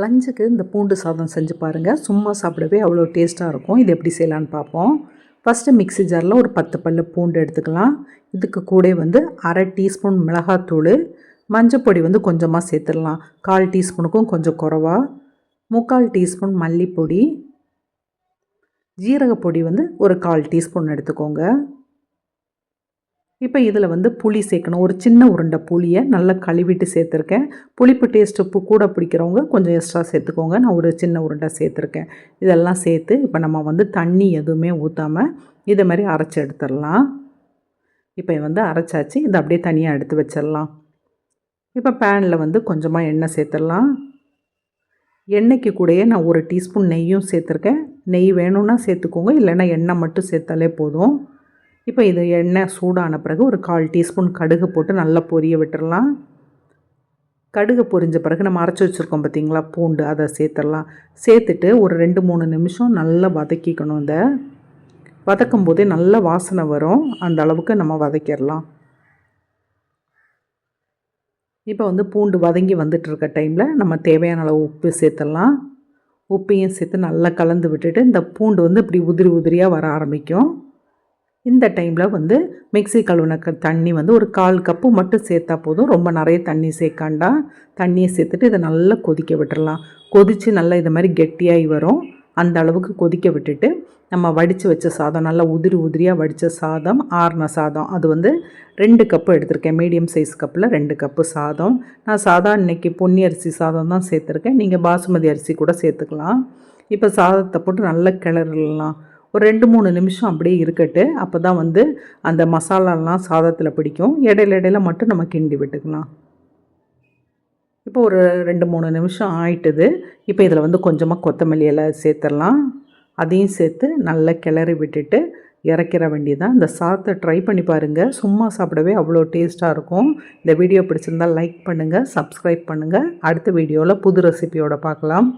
லஞ்சுக்கு இந்த பூண்டு சாதம் செஞ்சு பாருங்கள். சும்மா சாப்பிடவே அவ்வளோ டேஸ்ட்டாக இருக்கும். இது எப்படி செய்யலான்னு பார்ப்போம். ஃபஸ்ட்டு மிக்ஸி ஜாரில் ஒரு 10 பல்லு பூண்டு எடுத்துக்கலாம். இதுக்கு கூட வந்து அரை டீஸ்பூன் மிளகாத்தூள், மஞ்சப்பொடி வந்து கொஞ்சமாக சேர்த்துடலாம். 1/4 டீஸ்பூனுக்கும் கொஞ்சம் குறைவா, 3/4 டீஸ்பூன் மல்லிப்பொடி, ஜீரகப்பொடி வந்து ஒரு 1/4 டீஸ்பூன் எடுத்துக்கோங்க. இப்போ இதில் வந்து புளி சேர்க்கணும். ஒரு சின்ன உருண்டை புளியை நல்லா கழுவிட்டு சேர்த்துருக்கேன். புளிப்பு டேஸ்ட் உப்பு கூட பிடிக்கிறவங்க கொஞ்சம் எக்ஸ்ட்ரா சேர்த்துக்கோங்க. நான் ஒரு சின்ன உருண்டை சேர்த்துருக்கேன். இதெல்லாம் சேர்த்து இப்போ நம்ம வந்து தண்ணி எதுவுமே ஊற்றாமல் இதை மாதிரி அரைச்சி எடுத்துடலாம். இப்போ வந்து அரைச்சாச்சு. இதை அப்படியே தனியாக எடுத்து வச்சிடலாம். இப்போ பேனில் வந்து கொஞ்சமாக எண்ணெய் சேர்த்துடலாம். எண்ணெய்க்கு கூடயே நான் ஒரு டீஸ்பூன் நெய்யும் சேர்த்துருக்கேன். நெய் வேணும்னா சேர்த்துக்கோங்க, இல்லைன்னா எண்ணெய் மட்டும் சேர்த்தாலே போதும். இப்போ இது எண்ணெய் சூடான பிறகு ஒரு 1/4 டீஸ்பூன் கடுகு போட்டு நல்லா பொரிய விட்டுடலாம். கடுகு பொரிஞ்ச பிறகு நம்ம அரைச்சி வச்சுருக்கோம் பார்த்திங்களா பூண்டு, அதை சேர்த்துடலாம். சேர்த்துட்டு ஒரு 2-3 நிமிஷம் நல்லா வதக்கிக்கணும். இந்த வதக்கும் போதே நல்ல வாசனை வரும். அந்த அளவுக்கு நம்ம வதக்கிடலாம். இப்போ வந்து பூண்டு வதங்கி வந்துட்டுருக்க டைமில் நம்ம தேவையான அளவு உப்பு சேர்த்துடலாம். உப்பையும் சேர்த்து நல்லா கலந்து விட்டுட்டு இந்த பூண்டு வந்து இப்படி உதிரி உதிரியாக வர ஆரம்பிக்கும். இந்த டைமில் வந்து மிக்ஸி கழுவுன தண்ணி வந்து ஒரு 1/4 கப்பு மட்டும் சேர்த்தா போதும். ரொம்ப நிறைய தண்ணி சேர்க்காண்டா. தண்ணியை சேர்த்துட்டு இதை நல்லா கொதிக்க விட்டுடலாம். கொதித்து நல்லா இது மாதிரி கெட்டியாகி வரும். அந்த அளவுக்கு கொதிக்க விட்டுட்டு நம்ம வடித்து வச்ச சாதம், நல்லா உதிரி உதிரியாக வடித்த சாதம், ஆறின சாதம், அது வந்து 2 கப்பு எடுத்திருக்கேன். மீடியம் சைஸ் கப்பில் 2 கப்பு சாதம். நான் சாதம் இன்றைக்கி பொன்னி அரிசி சாதம் தான் சேர்த்துருக்கேன். நீங்கள் பாசுமதி அரிசி கூட சேர்த்துக்கலாம். இப்போ சாதத்தை போட்டு நல்லா கிளறலாம். ஒரு 2-3 நிமிஷம் அப்படியே இருக்கட்டு. அப்போ தான் வந்து அந்த மசாலாலாம் சாதத்தில் பிடிக்கும். இடையில மட்டும் நம்ம கிண்டி விட்டுக்கலாம். இப்போ ஒரு 2-3 நிமிஷம் ஆயிட்டுது. இப்போ இதில் வந்து கொஞ்சமாக கொத்தமல்லி இலை சேர்த்துடலாம். அதையும் சேர்த்து நல்லா கிளறி விட்டுட்டு இறக்கிற வேண்டியதான். இந்த சாதத்தை ட்ரை பண்ணி பாருங்கள். சும்மா சாப்பிடவே அவ்வளோ டேஸ்ட்டாக இருக்கும். இந்த வீடியோ பிடிச்சிருந்தால் லைக் பண்ணுங்கள், சப்ஸ்கிரைப் பண்ணுங்கள். அடுத்த வீடியோவில் புது ரெசிபியோடு பார்க்கலாம்.